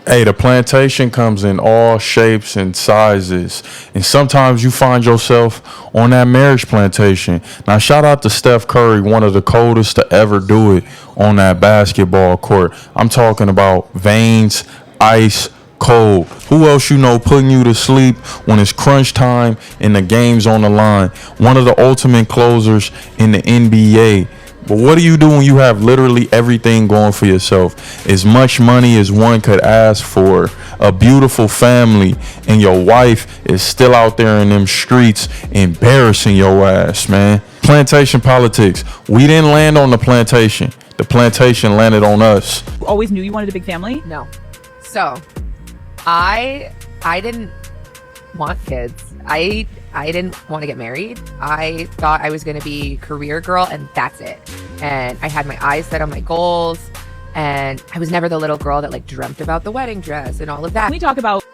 Hey, the plantation comes in all shapes and sizes. And sometimes you find yourself on that marriage plantation. Now, shout out to Steph Curry, one of the coldest to ever do it on that basketball court. I'm talking about veins, ice, cold. Who else you know putting you to sleep when it's crunch time and the game's on the line? One of the ultimate closers in the NBA. But what do you do when you have literally everything going for yourself? As much money as one could ask for, a beautiful family, and your wife is still out there in them streets embarrassing your ass, man. Plantation politics. We didn't land on the plantation. The plantation landed on us. Always knew you wanted a big family? No. So, I didn't want kids. I didn't want to get married. I thought I was going to be career girl and that's it. And I had my eyes set on my goals, and I was never the little girl that like dreamt about the wedding dress and all of that. Can we talk about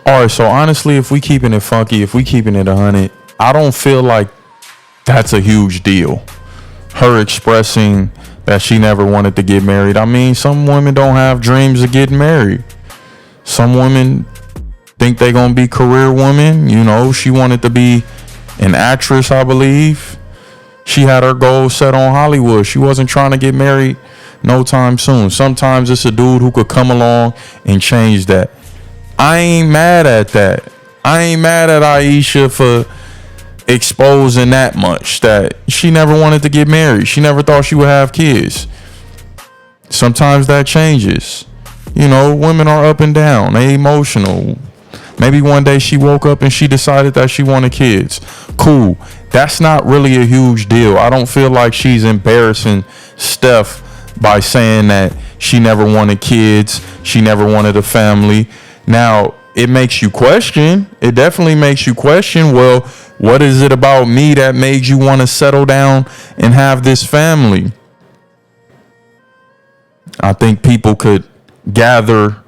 All right, so honestly, if we keeping it funky, if we keeping it 100, I don't feel like that's a huge deal. Her expressing that she never wanted to get married. I mean, some women don't have dreams of getting married. Some women think they're gonna be career women. You know, she wanted to be an actress, I believe. She had her goals set on Hollywood. She wasn't trying to get married no time soon. Sometimes it's a dude who could come along and change that. I ain't mad at that. I ain't mad at Ayesha for exposing that much, that she never wanted to get married. She never thought she would have kids. Sometimes that changes. You know, women are up and down. They emotional. Maybe one day she woke up and she decided that she wanted kids. Cool. That's not really a huge deal. I don't feel like she's embarrassing Steph by saying that she never wanted kids. She never wanted a family. Now, it makes you question. It definitely makes you question, well, what is it about me that made you want to settle down and have this family? I think people could gather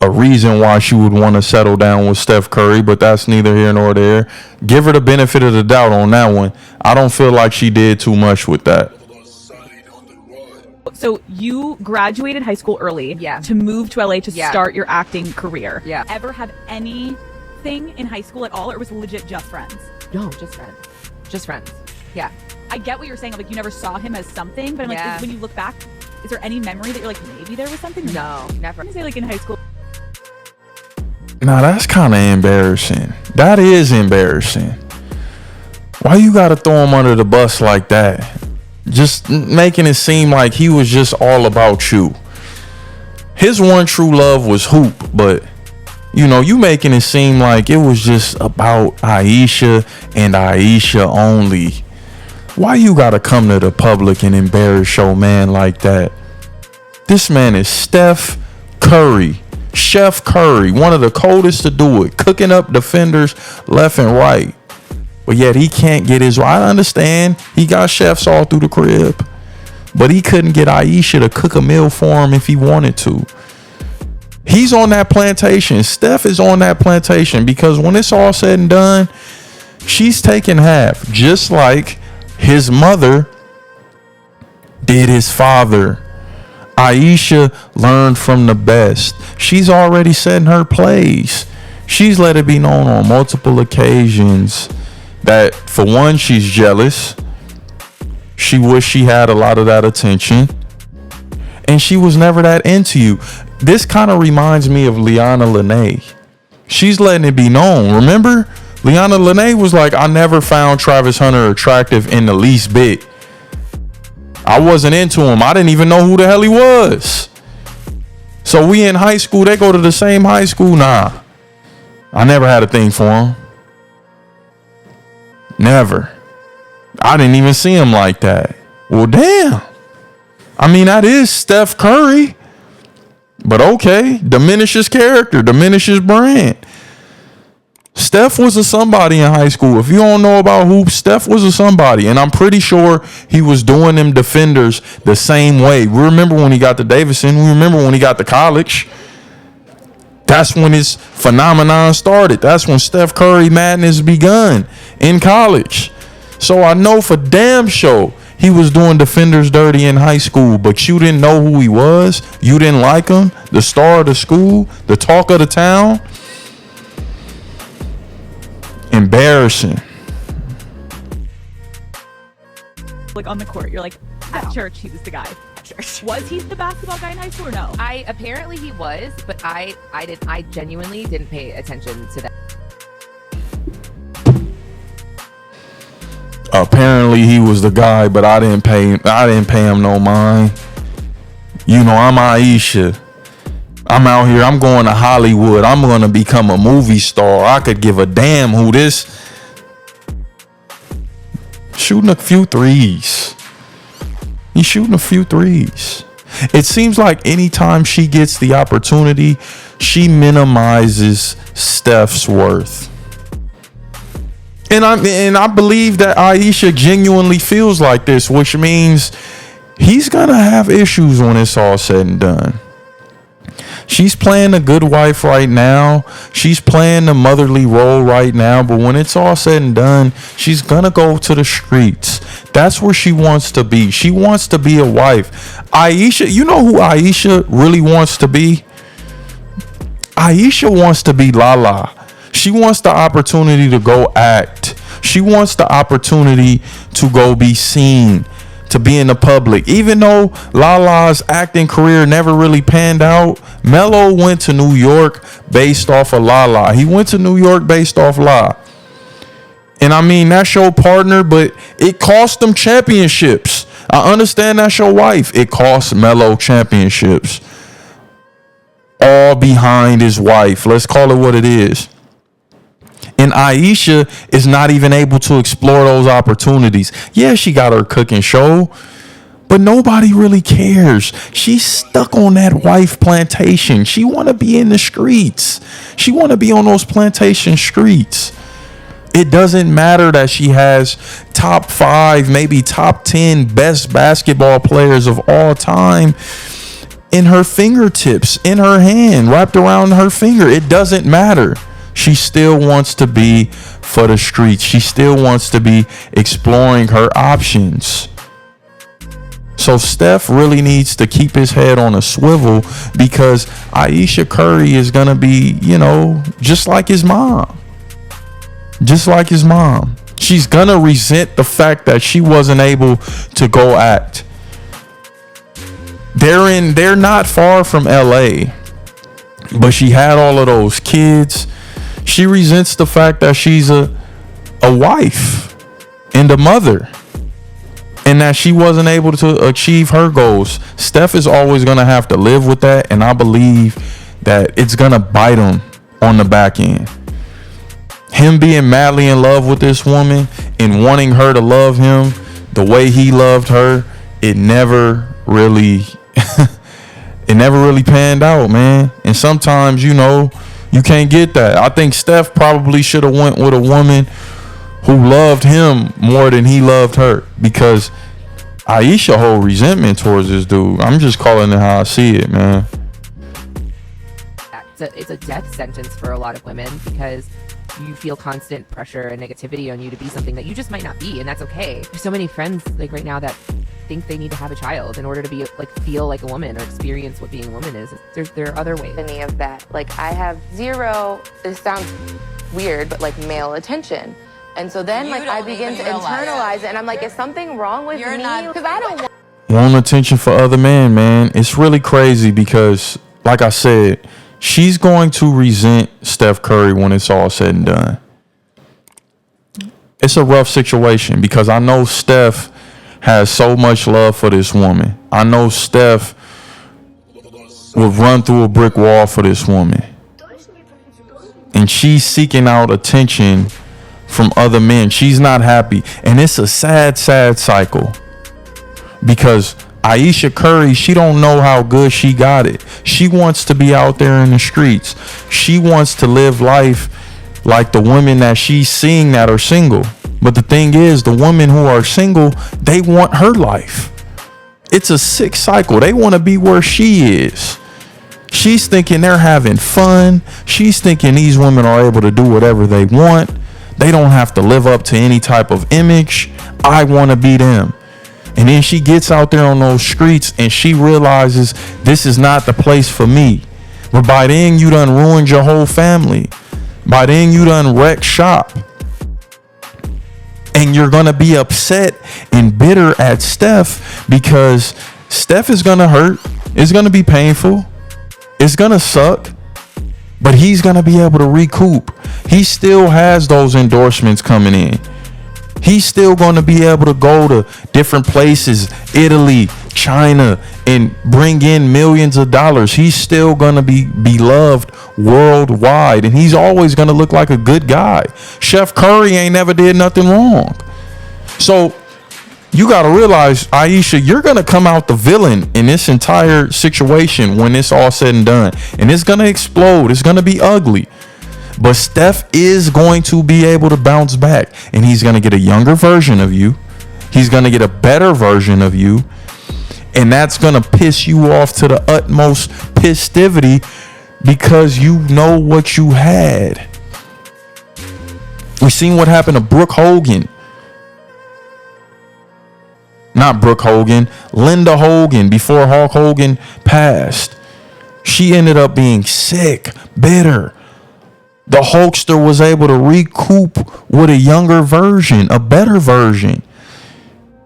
a reason why she would want to settle down with Steph Curry, but that's neither here nor there. Give her the benefit of the doubt on that one. I don't feel like she did too much with that. So you graduated high school early to move to LA to start your acting career. Yeah. Ever have anything in high school at all, or it was legit just friends? No, just friends. Just friends. Yeah. I get what you're saying, like you never saw him as something, but I'm like, when you look back, is there any memory that you're like, maybe there was something? No, never. I say like in high school. Now that's kind of embarrassing. That is embarrassing. Why you gotta throw him under the bus like that? Just making it seem like he was just all about you. His one true love was hoop, but you know, you making it seem like it was just about Ayesha and Ayesha only. Why you gotta come to the public and embarrass your man like that? This man is Steph Curry. Chef Curry, one of the coldest to do it, cooking up defenders left and right. But yet he can't get his right. I understand he got chefs all through the crib, but he couldn't get Ayesha to cook a meal for him if he wanted to. He's on that plantation. Steph is on that plantation because when it's all said and done, she's taking half, just like his mother did his father. Ayesha learned from the best. She's already set in her place. She's let it be known on multiple occasions that, for one, she's jealous. She wished she had a lot of that attention. And she was never that into you. This kind of reminds me of Liana Lene. She's letting it be known. Remember? Liana Lene was like, I never found Travis Hunter attractive in the least bit. I wasn't into him. I didn't even know who the hell he was. So we in high school. They go to the same high school. Nah. I never had a thing for him. Never. I didn't even see him like that. Well, damn. I mean, that is Steph Curry. But okay. Diminish his character. Diminish his brand. Steph was a somebody in high school. If you don't know about hoops, Steph was a somebody. And I'm pretty sure he was doing them defenders the same way. We remember when he got to Davidson. We remember when he got to college. That's when his phenomenon started. That's when Steph Curry madness begun in college. So I know for damn sure he was doing defenders dirty in high school, but you didn't know who he was. You didn't like him. The star of the school, the talk of the town. Embarrassing. Like on the court, you're like, at church, he was the guy. Church. Was he the basketball guy in high school or no? Apparently he was, but I genuinely didn't pay attention to that. Apparently he was the guy, but I didn't pay him no mind. You know, I'm Ayesha. I'm out here. I'm going to Hollywood. I'm going to become a movie star. I could give a damn who this. Shooting a few threes. He's shooting a few threes. It seems like anytime she gets the opportunity, she minimizes Steph's worth. And I believe that Ayesha genuinely feels like this, which means he's gonna have issues when it's all said and done. She's playing a good wife right now. She's playing the motherly role right now. But when it's all said and done, she's gonna go to the streets. That's where she wants to be. She wants to be a wife. Ayesha, you know who Ayesha really wants to be? Ayesha wants to be Lala. She wants the opportunity to go act. She wants the opportunity to go be seen, to be in the public. Even though Lala's acting career never really panned out, Melo went to New York based off of Lala. He went to New York based off La. And I mean, that's your partner, but it cost them championships. I understand that's your wife. It cost Melo championships. All behind his wife. Let's call it what it is. And Ayesha is not even able to explore those opportunities. Yeah, she got her cooking show, but nobody really cares. She's stuck on that wife plantation. She want to be in the streets. She want to be on those plantation streets. It doesn't matter that she has top 5, maybe top 10 best basketball players of all time in her fingertips, in her hand, wrapped around her finger. It doesn't matter. She still wants to be for the streets. She still wants to be exploring her options. So Steph really needs to keep his head on a swivel, because Ayesha Curry is going to be, you know, just like his mom. Just like his mom. She's going to resent the fact that she wasn't able to go act. They're not far from LA, but she had all of those kids. She resents the fact that she's a wife and a mother, and that she wasn't able to achieve her goals. Steph is always going to have to live with that, and I believe that it's going to bite him on the back end. Him being madly in love with this woman and wanting her to love him the way he loved her, it never really panned out, man. And sometimes, you know, you can't get that. I think Steph probably should have went with a woman who loved him more than he loved her, because Ayesha hold resentment towards this dude. I'm just calling it how I see it, man. It's a death sentence for a lot of women, because you feel constant pressure and negativity on you to be something that you just might not be, and that's okay. There's so many friends like right now that think they need to have a child in order to be like feel like a woman or experience what being a woman is. There are other ways. Any of that, like I have zero. This sounds weird, but like male attention, and so then like I begin to internalize it, and I'm like, is something wrong with me? Because I don't want attention for other men, man. It's really crazy because, like I said, she's going to resent Steph Curry when it's all said and done. It's a rough situation because I know Steph has so much love for this woman. I know Steph would run through a brick wall for this woman. And she's seeking out attention from other men. She's not happy. And it's a sad, sad cycle. Because Ayesha Curry, she don't know how good she got it. She wants to be out there in the streets. She wants to live life like the women that she's seeing that are single. But the thing is, the women who are single, they want her life. It's a sick cycle. They want to be where she is. She's thinking they're having fun. She's thinking these women are able to do whatever they want. They don't have to live up to any type of image. I want to be them. And then she gets out there on those streets and she realizes this is not the place for me. But by then you done ruined your whole family. By then you done wrecked shop. And you're going to be upset and bitter at Steph because Steph is going to hurt. It's going to be painful. It's going to suck. But he's going to be able to recoup. He still has those endorsements coming in. He's still going to be able to go to different places, Italy, China, and bring in millions of dollars. He's still going to be beloved worldwide, and he's always going to look like a good guy. Steph Curry ain't never did nothing wrong. So you got to realize, Ayesha, you're going to come out the villain in this entire situation when it's all said and done. And it's going to explode. It's going to be ugly. But Steph is going to be able to bounce back, and he's going to get a younger version of you. He's going to get a better version of you. And that's going to piss you off to the utmost pistivity because you know what you had. We've seen what happened to Brooke Hogan. Not Brooke Hogan, Linda Hogan, before Hulk Hogan passed. She ended up being sick, bitter. The Hulkster was able to recoup with a younger version, a better version.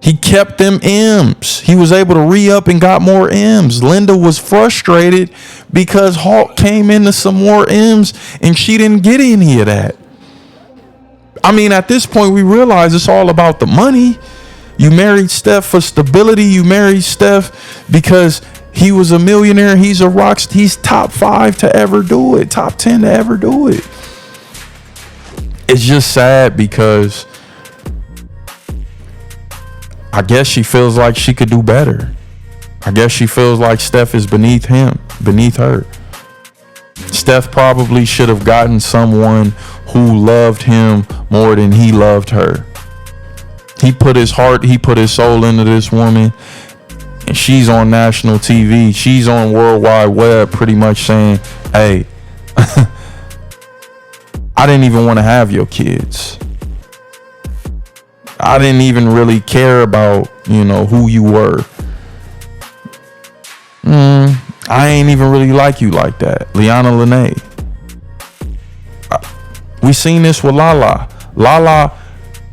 He kept them M's. He was able to re-up and got more M's. Linda was frustrated because Hulk came into some more M's and she didn't get any of that. I mean, at this point, we realize it's all about the money. You married Steph for stability. You married Steph because he was a millionaire. He's a rock. He's top 5 to ever do it. Top 10 to ever do it. It's just sad because I guess she feels like she could do better. I guess she feels like Steph is beneath him, beneath her. Steph probably should have gotten someone who loved him more than he loved her. He put his heart, he put his soul into this woman, and she's on national TV. She's on World Wide Web pretty much saying, hey, I didn't even want to have your kids. I didn't even really care about, who you were. I ain't even really like you like that. Liana Lene. We seen this with Lala. Lala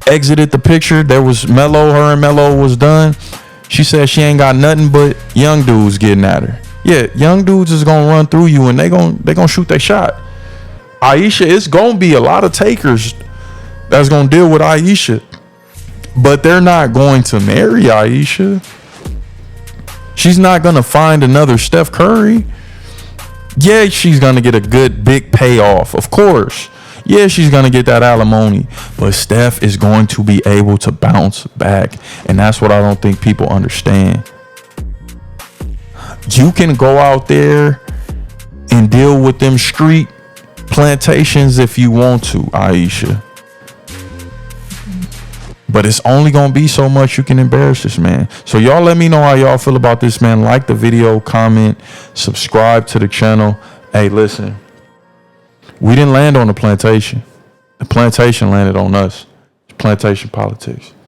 exited the picture. There was Mello. Her and Mello was done. She said she ain't got nothing but young dudes getting at her. Yeah, young dudes is gonna run through you and they gonna shoot their shot. Ayesha, it's gonna be a lot of takers that's gonna deal with Ayesha, but they're not going to marry Ayesha. She's not gonna find another Steph Curry. Yeah, she's gonna get a good big payoff, of course. Yeah, she's gonna get that alimony, but Steph is going to be able to bounce back, and that's what I don't think people understand. You can go out there and deal with them street plantations if you want to, Ayesha. But it's only gonna be so much you can embarrass this man. So y'all let me know how y'all feel about this man. Like the video, comment, subscribe to the channel. Hey, listen, we didn't land on the plantation. The plantation landed on us. Plantation politics.